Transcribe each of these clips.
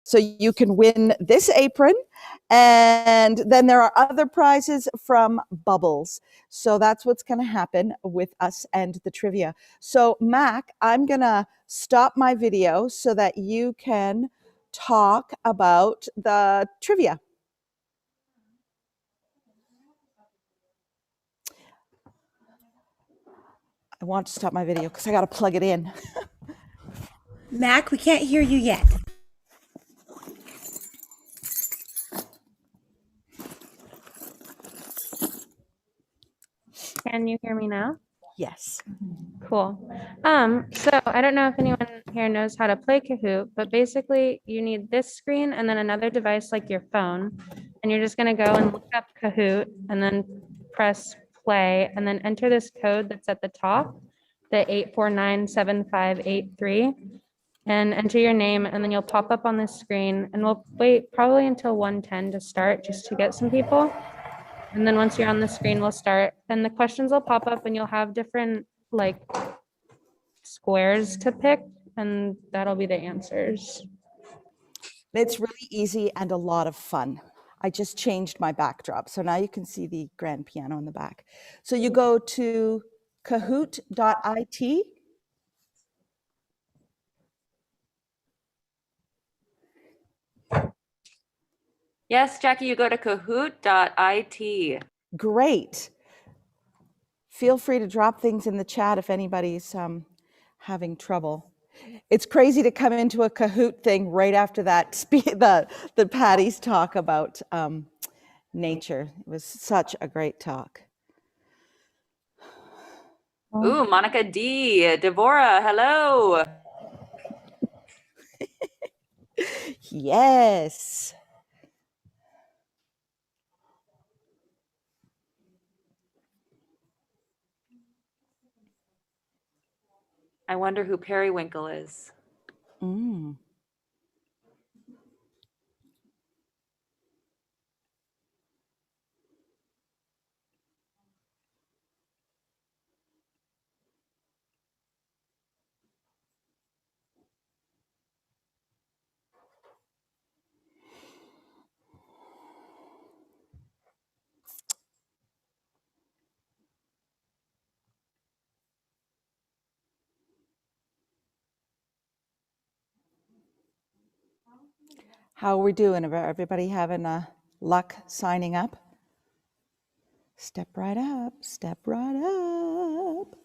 So you can win this apron, and then there are other prizes from Bubbles. So that's what's going to happen with us and the trivia. So Mac, I'm going to stop my video so that you can talk about the trivia. I want to stop my video because I got to plug it in. Mac, we can't hear you yet. Can you hear me now? Yes. Cool. So I don't know if anyone here knows how to play Kahoot, but basically you need this screen and then another device like your phone. And you're just going to go and look up Kahoot and then press play and then enter this code that's at the top, the 8497583, and enter your name, and then you'll pop up on this screen, and we'll wait probably until 1:10 to start just to get some people. And then once you're on the screen, we'll start, and the questions will pop up and you'll have different like squares to pick, and that'll be the answers. It's really easy and a lot of fun. I just changed my backdrop. So now you can see the grand piano in the back. So you go to kahoot.it. Yes, Jackie, you go to kahoot.it. Great. Feel free to drop things in the chat if anybody's having trouble. It's crazy to come into a Kahoot thing right after that the Patty's talk about nature. It was such a great talk. Ooh, Monica D. Devorah, hello. Yes. I wonder who Periwinkle is. Mm. How are we doing? Everybody having luck signing up? Step right up, step right up.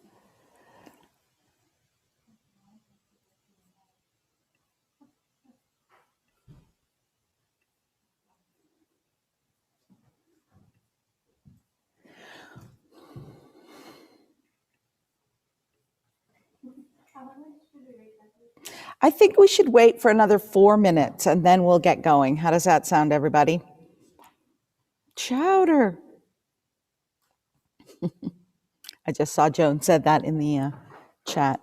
I think we should wait for another 4 minutes and then we'll get going. How does that sound, everybody? Chowder. I just saw Joan said that in the chat.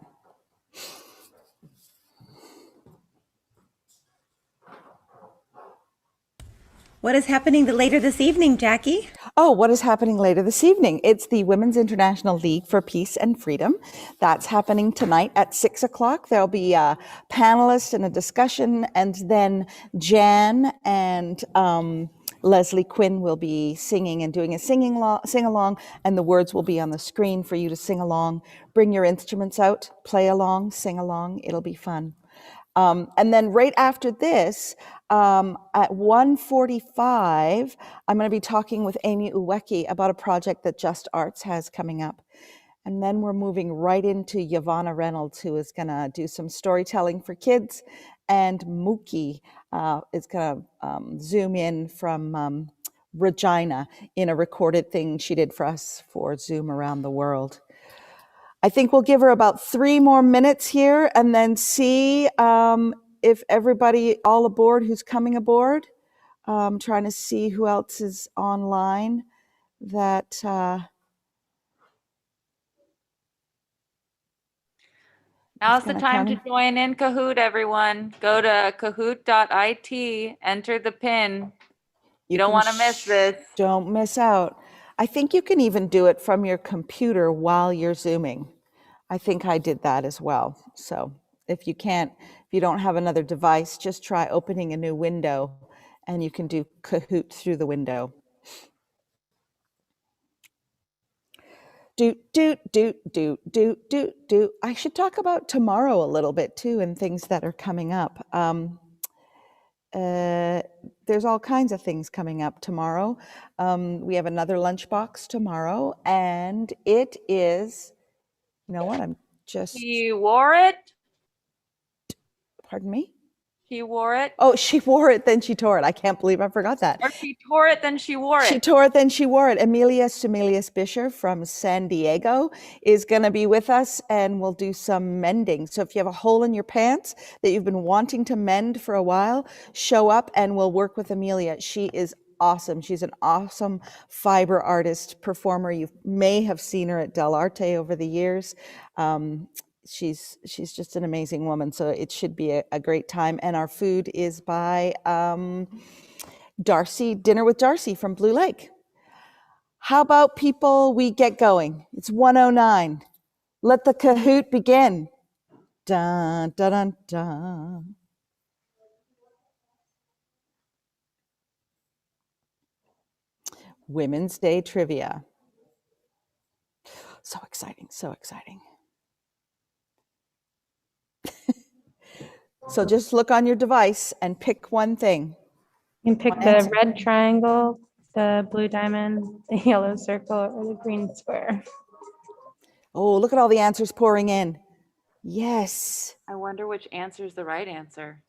What is happening later this evening, Jackie? Oh, what is happening later this evening? It's the Women's International League for Peace and Freedom. That's happening tonight at 6 o'clock. There'll be a panelist and a discussion, and then Jan and Leslie Quinn will be singing and doing a sing-along, and the words will be on the screen for you to sing along. Bring your instruments out, play along, sing along. It'll be fun. And then right after this, at 1:45, I'm going to be talking with Amy Uwecki about a project that Just Arts has coming up. And then we're moving right into Yvonna Reynolds, who is going to do some storytelling for kids. And Mookie is going to zoom in from Regina in a recorded thing she did for us for Zoom Around the World. I think we'll give her about 3 more minutes here and then see if everybody all aboard who's coming aboard. Trying to see who else is online that Now's the time to join in Kahoot, everyone. Go to kahoot.it, enter the pin. You don't want to miss this. Don't miss out. I think you can even do it from your computer while you're Zooming. I think I did that as well. So If you don't have another device, just try opening a new window and you can do Kahoot through the window. Do. I should talk about tomorrow a little bit too, and things that are coming up. There's all kinds of things coming up tomorrow. We have another lunchbox tomorrow, and it is, you know what, She wore it. Pardon me? She wore it. Oh, she wore it, then she tore it. I can't believe I forgot that. Or she tore it, then she wore it. She tore it, then she wore it. Amelia Sumelius Bisher from San Diego is going to be with us, and we'll do some mending. So if you have a hole in your pants that you've been wanting to mend for a while, show up and we'll work with Amelia. She is awesome. She's an awesome fiber artist, performer. You may have seen her at Del Arte over the years. She's just an amazing woman, so it should be a great time. And our food is by Darcy, Dinner with Darcy from Blue Lake. How about people, we get going? It's 1:09. Let the Kahoot begin. Dun, dun, dun, dun. Women's Day trivia. So exciting, so exciting. So just look on your device and pick one thing. You can pick the red triangle, the blue diamond, the yellow circle, or the green square. Oh, look at all the answers pouring in. Yes. I wonder which answer is the right answer.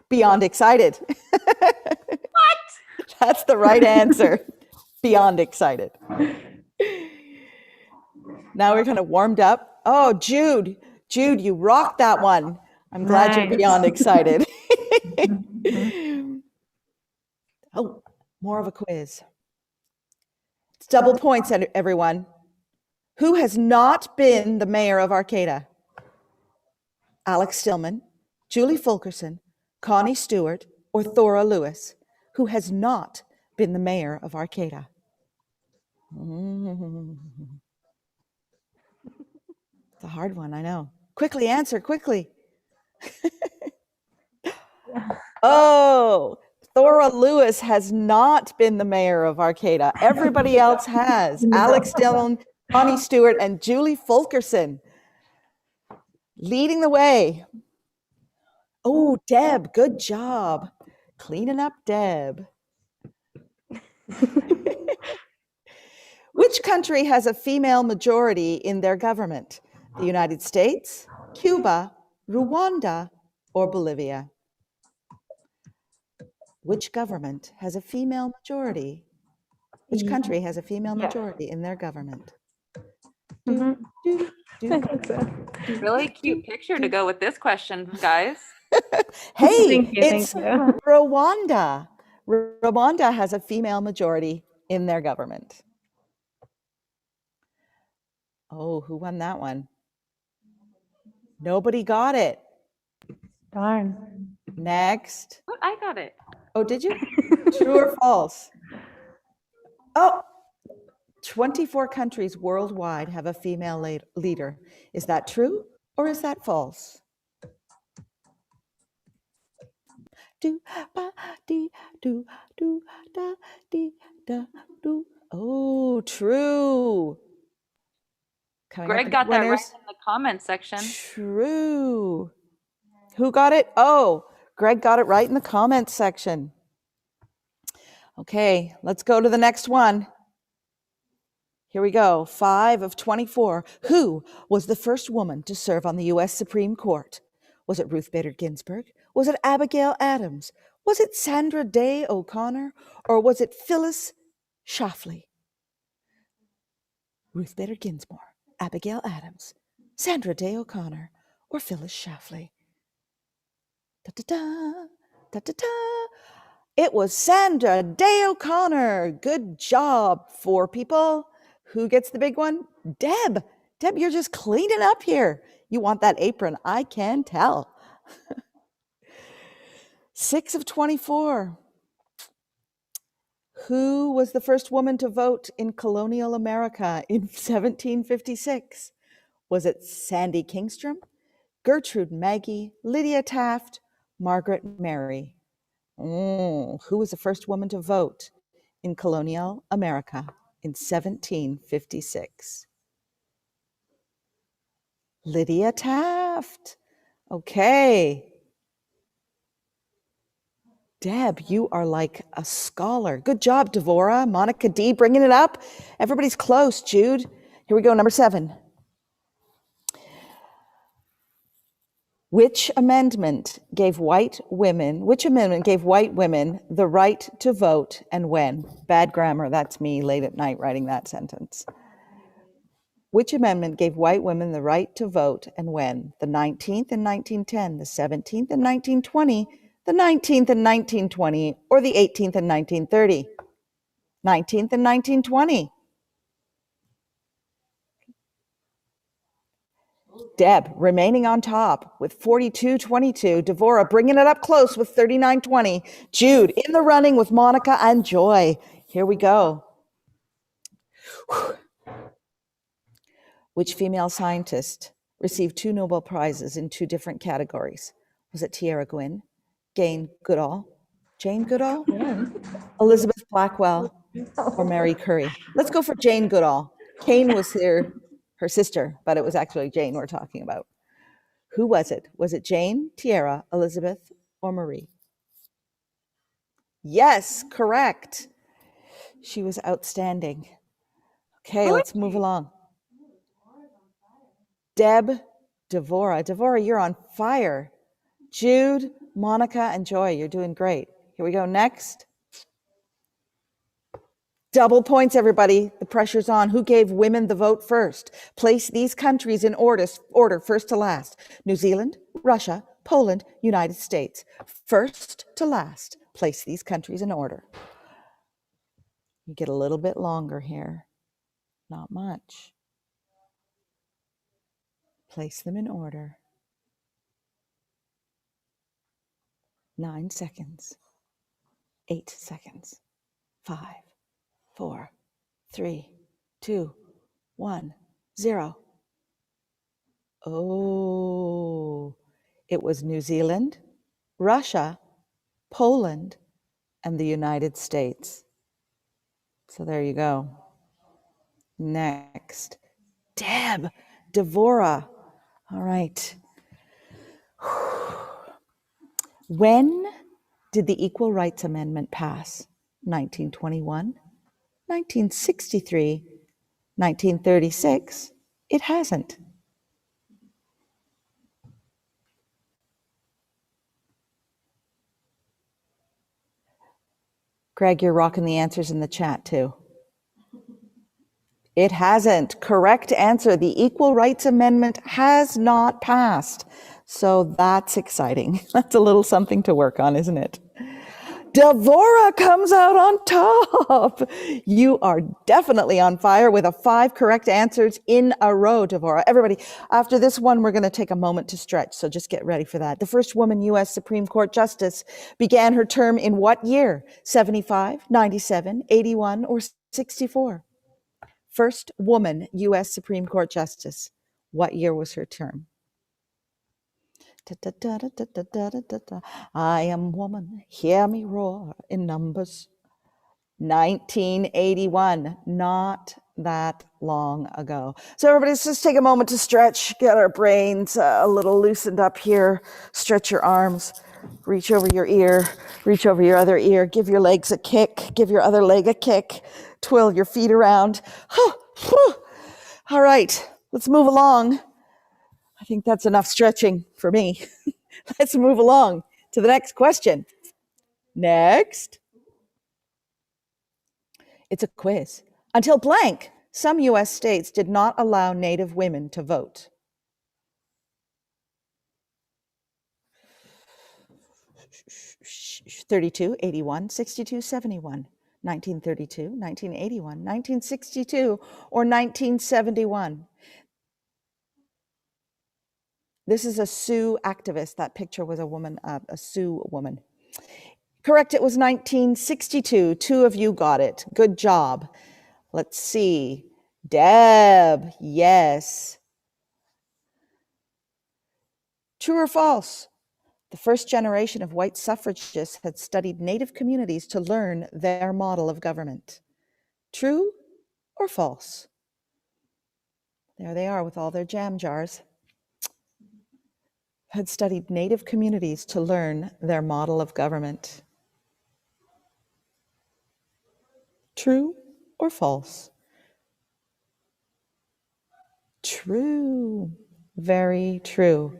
Beyond excited. What? That's the right answer. Beyond excited. Now we're kind of warmed up. Oh, Jude, you rocked that one. I'm glad you're beyond excited. Oh, more of a quiz. It's double points, everyone. Who has not been the mayor of Arcata? Alex Stillman, Julie Fulkerson, Connie Stewart, or Thora Lewis? Who has not been the mayor of Arcata? It's a hard one, I know. Quickly answer, quickly. Oh, Thora Lewis has not been the mayor of Arcata. Everybody else has. Alex Dillon, Connie Stewart, and Julie Fulkerson leading the way. Oh, Deb, good job. Cleaning up, Deb. Which country has a female majority in their government? The United States, Cuba, Rwanda, or Bolivia? Which government has a female majority? Which country has a female majority in their government? Really cute picture to go with this question, guys. Hey, it's Rwanda. Rwanda has a female majority in their government. Oh, who won that one? Nobody got it. Darn. Next. What? I got it. Oh, did you? True or false? Oh, 24 countries worldwide have a female leader. Is that true or is that false? Do ba dee do do da dee da do. Oh, true. Greg got that right in the comments section. True. Who got it? Oh, Greg got it right in the comments section. Okay, let's go to the next one. Here we go. 5 of 24. Who was the first woman to serve on the U.S. Supreme Court? Was it Ruth Bader Ginsburg? Was it Abigail Adams? Was it Sandra Day O'Connor? Or was it Phyllis Schlafly? Ruth Bader Ginsburg, Abigail Adams, Sandra Day O'Connor, or Phyllis Schlafly? Da-da-da, da-da-da. It was Sandra Day O'Connor. Good job, 4 people. Who gets the big one? Deb. Deb, you're just cleaning up here. You want that apron, I can tell. 6 of 24. Who was the first woman to vote in colonial America in 1756? Was it Sandy Kingstrom, Gertrude Maggie, Lydia Taft, Margaret Mary? Who was the first woman to vote in colonial America in 1756? Lydia Taft. Okay. Deb, you are like a scholar. Good job, Devora. Monica D, bringing it up. Everybody's close, Jude. Here we go, number 7. Which amendment gave white women the right to vote and when? Bad grammar, that's me late at night writing that sentence. Which amendment gave white women the right to vote and when? The 19th in 1910, the 17th in 1920, the 19th in 1920, or the 18th in 1930? 19th in 1920. Deb remaining on top with 42-22. Devora bringing it up close with 39-20. Jude in the running with Monica and Joy. Here we go. Which female scientist received 2 Nobel Prizes in 2 different categories? Was it Tierra Gwynn, Jane Goodall, Elizabeth Blackwell, or Mary Curie? Let's go for Jane Goodall. Kane was her sister, but it was actually Jane we're talking about. Who was it? Was it Jane, Tierra, Elizabeth, or Marie? Yes, correct. She was outstanding. Okay, let's move along. Deb, Devora, you're on fire. Jude, Monica, and Joy, you're doing great. Here we go, next. Double points, everybody. The pressure's on. Who gave women the vote first? Place these countries in order first to last. New Zealand, Russia, Poland, United States. First to last. Place these countries in order. You get a little bit longer here. Not much. Place them in order. 9 seconds. 8 seconds. 5, 4, 3, 2, 1, 0. Oh, it was New Zealand, Russia, Poland, and the United States. So there you go. Next, Deb, Devora. All right. When did the Equal Rights Amendment pass? 1921, 1963, 1936? It hasn't. Greg, you're rocking the answers in the chat too. It hasn't. Correct answer. The Equal Rights Amendment has not passed. So that's exciting. That's a little something to work on, isn't it? Devora comes out on top. You are definitely on fire with 5 correct answers in a row, Devora. Everybody, after this one, we're going to take a moment to stretch, so just get ready for that. The first woman U.S. Supreme Court Justice began her term in what year? 75, 97, 81, or 64? First woman U.S. Supreme Court Justice. What year was her term? I am woman, hear me roar in numbers. 1981, not that long ago. So everybody, let's just take a moment to stretch, get our brains a little loosened up here. Stretch your arms, reach over your ear, reach over your other ear, give your legs a kick, give your other leg a kick, twirl your feet around. All right, let's move along. I think that's enough stretching for me. Let's move along to the next question. Next. It's a quiz. Until blank, some U.S. states did not allow Native women to vote. (32, 81, 62, 71, 1932, 1981, 1962, or 1971? This is a Sioux activist. That picture was a woman, a Sioux woman. Correct, it was 1962. 2 of you got it. Good job. Let's see. Deb, yes. True or false? The first generation of white suffragists had studied Native communities to learn their model of government. True or false? There they are with all their jam jars. Had studied Native communities to learn their model of government. True or false? True. Very true.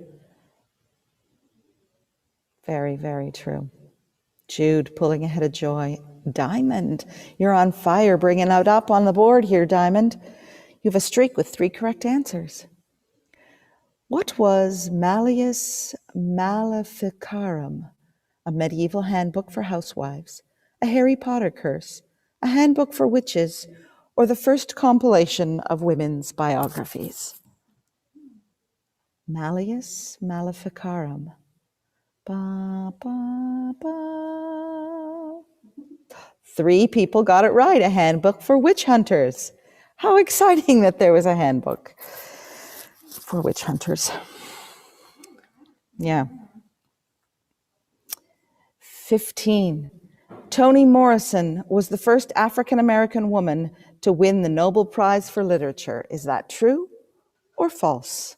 Very, very true. Jude pulling ahead of Joy. Diamond, you're on fire, bringing it up on the board here, Diamond. You have a streak with 3 correct answers. What was Malleus Maleficarum? A medieval handbook for housewives, a Harry Potter curse, a handbook for witches, or the first compilation of women's biographies? Malleus Maleficarum. Ba, ba, ba. 3 people got it right, a handbook for witch hunters. How exciting that there was a handbook for witch hunters. Yeah. 15. Toni Morrison was the first African-American woman to win the Nobel Prize for Literature. Is that true or false?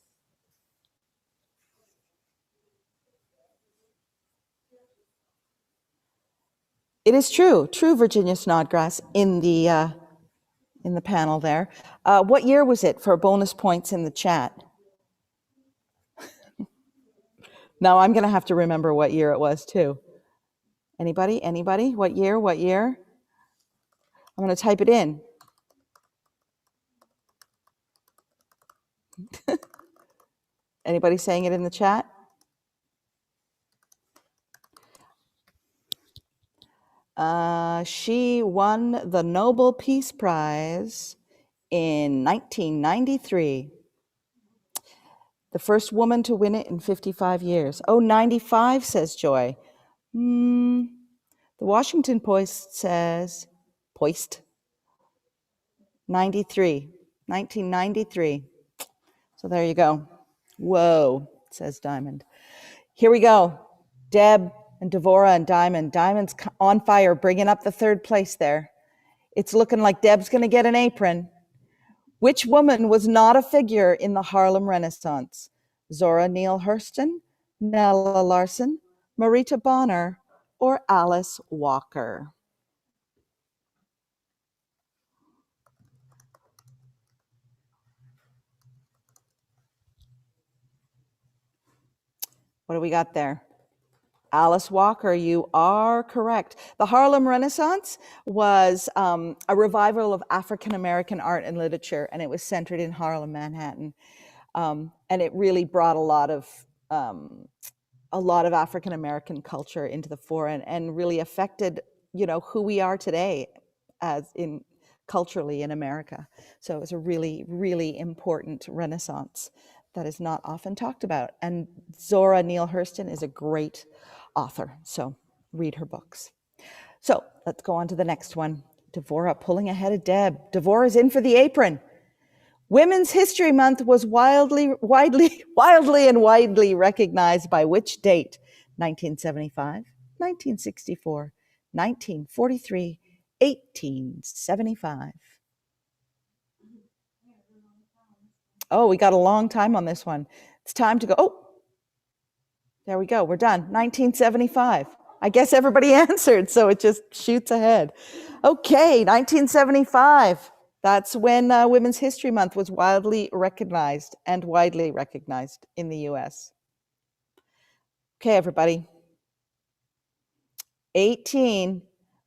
It is true. True, Virginia Snodgrass in the panel there. What year was it for bonus points in the chat? Now I'm going to have to remember what year it was too. Anybody? Anybody? What year? What year? I'm going to type it in. Anybody saying it in the chat? She won the Nobel Peace Prize in 1993. The first woman to win it in 55 years. Oh, 95, says Joy. The Washington Post says, 93, 1993. So there you go. Whoa, says Diamond. Here we go. Deb and Devora and Diamond. Diamond's on fire, bringing up the 3rd place there. It's looking like Deb's going to get an apron. Which woman was not a figure in the Harlem Renaissance? Zora Neale Hurston, Nella Larson, Marita Bonner, or Alice Walker? What do we got there? Alice Walker, you are correct. The Harlem Renaissance was a revival of African-American art and literature, and it was centered in Harlem, Manhattan. And it really brought a lot of African-American culture into the fore and really affected, who we are today culturally in America. So it was a really, really important Renaissance that is not often talked about. And Zora Neale Hurston is a great author, so read her books. So let's go on to the next one. Devora pulling ahead of Deb. Devora's in for the apron. Women's History Month was widely recognized by which date? 1975, 1964, 1943, 1875. Oh, we got a long time on this one. It's time to go. Oh, there we go. We're done. 1975. I guess everybody answered, so it just shoots ahead. Okay, 1975. That's when Women's History Month was widely recognized in the US. Okay, everybody. 18.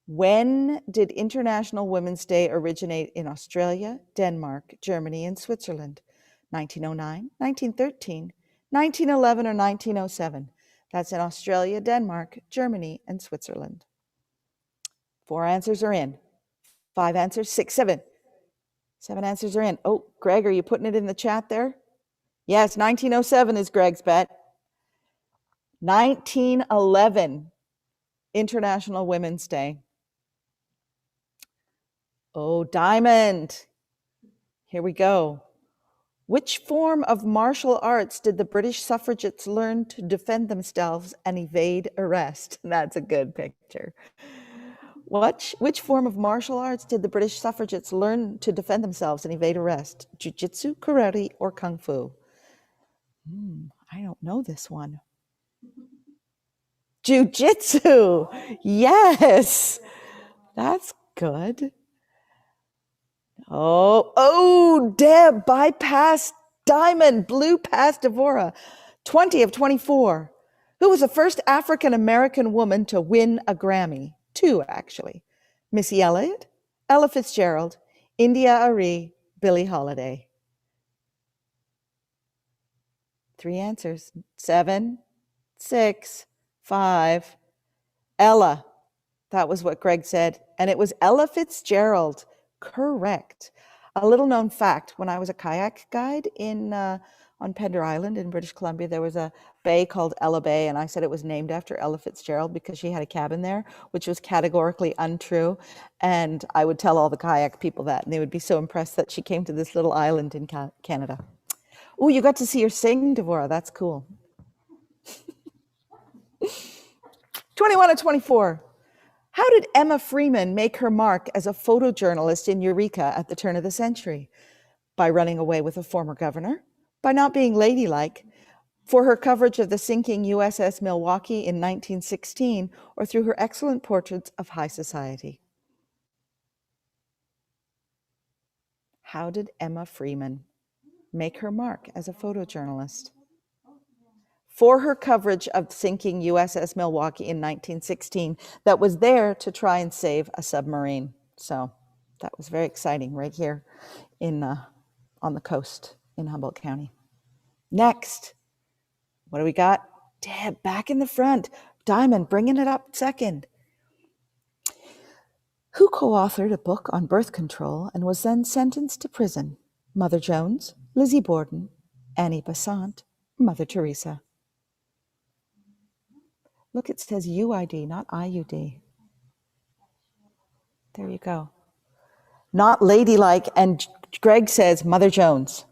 When did International Women's Day originate in Australia, Denmark, Germany, and Switzerland? 1909, 1913, 1911, or 1907? That's in Australia, Denmark, Germany, and Switzerland. 4 answers are in. 5 answers, 6, 7. 7 answers are in. Oh, Greg, are you putting it in the chat there? Yes, 1907 is Greg's bet. 1911, International Women's Day. Oh, Diamond. Here we go. Which form of martial arts did the British suffragettes learn to defend themselves and evade arrest? That's a good picture. Which form of martial arts did the British suffragettes learn to defend themselves and evade arrest? Jiu-jitsu, karate, or kung fu? I don't know this one. Jiu-jitsu. Yes. That's good. Oh, Deb bypassed Diamond, blew past Devora. 20 of 24. Who was the first African-American woman to win a Grammy? 2, actually. Missy Elliott, Ella Fitzgerald, India Arie, Billie Holiday. 3 answers. 7, 6, 5. Ella. That was what Greg said. And it was Ella Fitzgerald. Correct. A little known fact, when I was a kayak guide on Pender Island in British Columbia, there was a bay called Ella Bay, and I said it was named after Ella Fitzgerald because she had a cabin there, which was categorically untrue. And I would tell all the kayak people that, and they would be so impressed that she came to this little island in Canada. Oh, you got to see her sing, Devora. That's cool. 21 of 24. How did Emma Freeman make her mark as a photojournalist in Eureka at the turn of the century? By running away with a former governor, by not being ladylike, for her coverage of the sinking USS Milwaukee in 1916, or through her excellent portraits of high society? How did Emma Freeman make her mark as a photojournalist? For her coverage of sinking USS Milwaukee in 1916, that was there to try and save a submarine. So that was very exciting right here on the coast in Humboldt County. Next, what do we got? Deb, back in the front. Diamond, bringing it up second. Who co-authored a book on birth control and was then sentenced to prison? Mother Jones, Lizzie Borden, Annie Besant, Mother Teresa. Look, it says UID, not IUD. There you go. Not ladylike, and Greg says Mother Jones.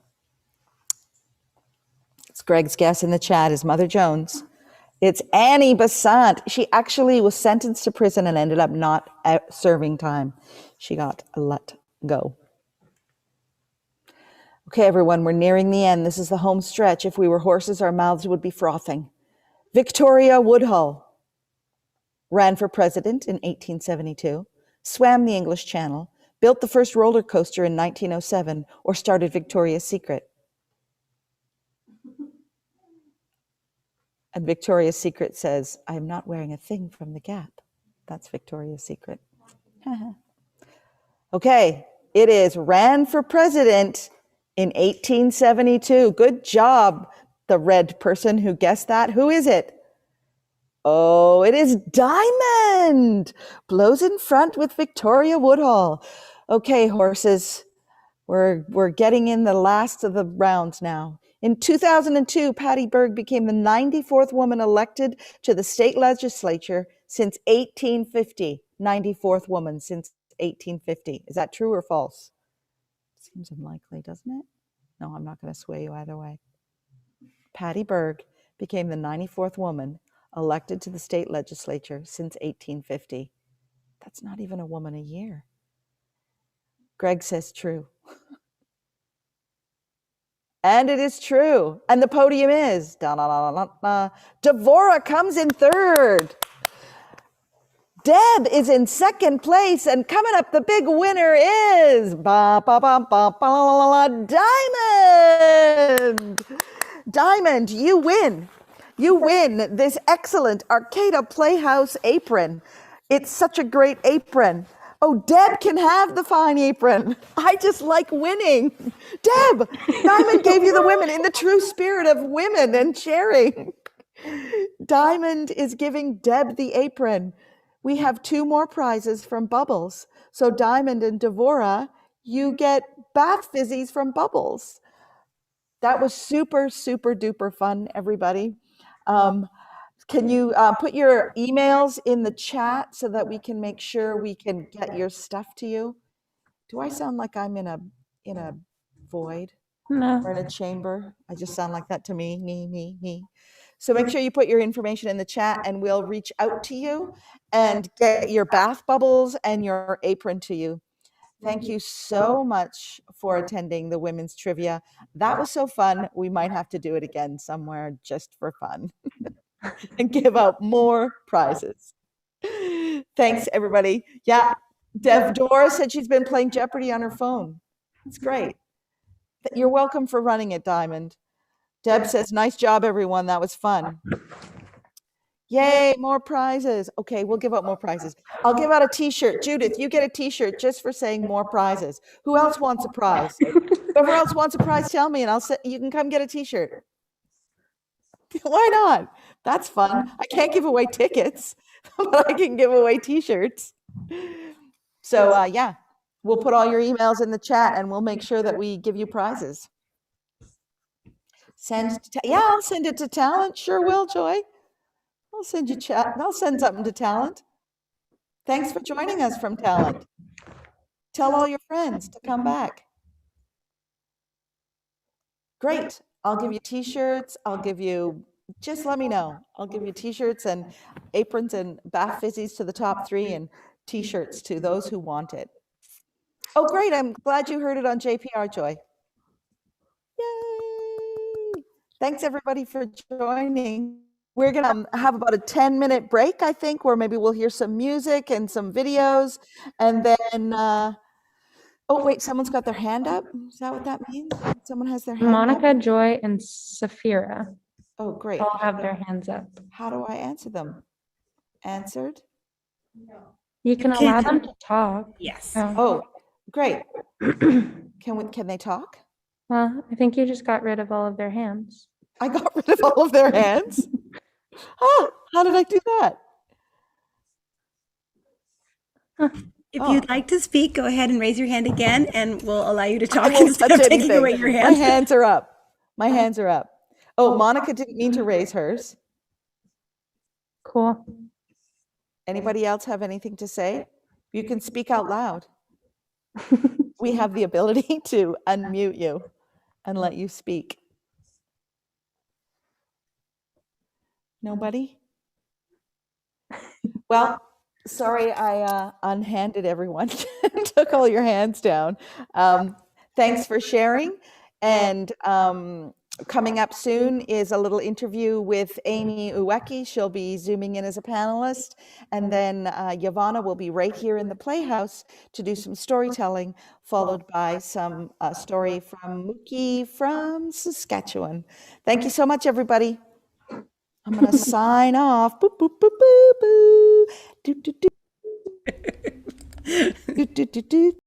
It's Greg's guess in the chat is Mother Jones. It's Annie Besant. She actually was sentenced to prison and ended up not serving time. She got let go. Okay, everyone, we're nearing the end. This is the home stretch. If we were horses, our mouths would be frothing. Victoria Woodhull ran for president in 1872, swam the English Channel, built the first roller coaster in 1907, or started Victoria's Secret. And Victoria's Secret says, I am not wearing a thing from the Gap. That's Victoria's Secret. Okay, it is ran for president in 1872. Good job, the red person who guessed that. Who is it? Oh, it is Diamond. Blows in front with Victoria Woodhull. Okay, horses, we're getting in the last of the rounds now. In 2002, Patty Berg became the 94th woman elected to the state legislature since 1850. 94th woman since 1850. Is that true or false? Seems unlikely, doesn't it? No, I'm not going to sway you either way. Patty Berg became the 94th woman elected to the state legislature since 1850. That's not even a woman a year. Greg says true. And it is true. And the podium is Devora comes in third. Deb is in second place, and coming up, the big winner is Diamond. Diamond, you win. You win this excellent Arcata Playhouse apron. It's such a great apron. Oh, Deb can have the fine apron. I just like winning. Deb, Diamond gave you the women in the true spirit of women and sharing. Diamond is giving Deb the apron. We have 2 more prizes from Bubbles. So Diamond and Devora, you get bath fizzies from Bubbles. That was super, super duper fun, everybody. Can you put your emails in the chat so that we can make sure we can get your stuff to you? Do I sound like I'm in a void? No. We're in a chamber. I just sound like that to me. Me. So make sure you put your information in the chat and we'll reach out to you and get your bath bubbles and your apron to you. Thank you so much for attending the women's trivia. That was so fun. We might have to do it again somewhere just for fun and give out more prizes. Thanks, everybody. Yeah, Dora said she's been playing Jeopardy on her phone. It's great. You're welcome for running it, Diamond. Deb says, nice job, everyone. That was fun. Yay, more prizes. Okay, we'll give out more prizes. I'll give out a t-shirt. Judith, you get a t-shirt just for saying more prizes. Who else wants a prize? Whoever else wants a prize, tell me, and you can come get a t-shirt. Why not? That's fun. I can't give away tickets, but I can give away t-shirts. So yeah, we'll put all your emails in the chat and we'll make sure that we give you prizes. Yeah, I'll send it to Talent. Sure will, Joy. I'll send you chat. I'll send something to Talent. Thanks for joining us from Talent. Tell all your friends to come back. Great. I'll give you t-shirts. I'll give you, just let me know. I'll give you t-shirts and aprons and bath fizzies to the top 3 and t-shirts to those who want it. Oh, great. I'm glad you heard it on JPR, Joy. Yay. Thanks, everybody, for joining. We're going to have about a 10-minute break, I think, where maybe we'll hear some music and some videos. And then, oh, wait, someone's got their hand up. Is that what that means? Someone has their hand Monica, up? Joy, and Safira Oh, great. all have their hands up. How do I answer them? Answered? You can allow them to talk. Yes. Oh, great. Can they talk? Well, I think you just got rid of all of their hands. I got rid of all of their hands? Oh, how did I do that? If you'd like to speak, go ahead and raise your hand again, and we'll allow you to I talk won't instead touch of taking anything. away your My hand. hands are up. My hands are up. Oh, Monica didn't mean to raise hers. Cool. Anybody else have anything to say? You can speak out loud. We have the ability to unmute you and let you speak. Nobody? Well, sorry I unhanded everyone and took all your hands down. Thanks for sharing. And coming up soon is a little interview with Amy Uweki. She'll be zooming in as a panelist. And then Yvonne will be right here in the Playhouse to do some storytelling, followed by some story from Mookie from Saskatchewan. Thank you so much, everybody. I'm going to sign off. Boop, boop, boop, boop, boop. Do, do, do. Do, do, do, do.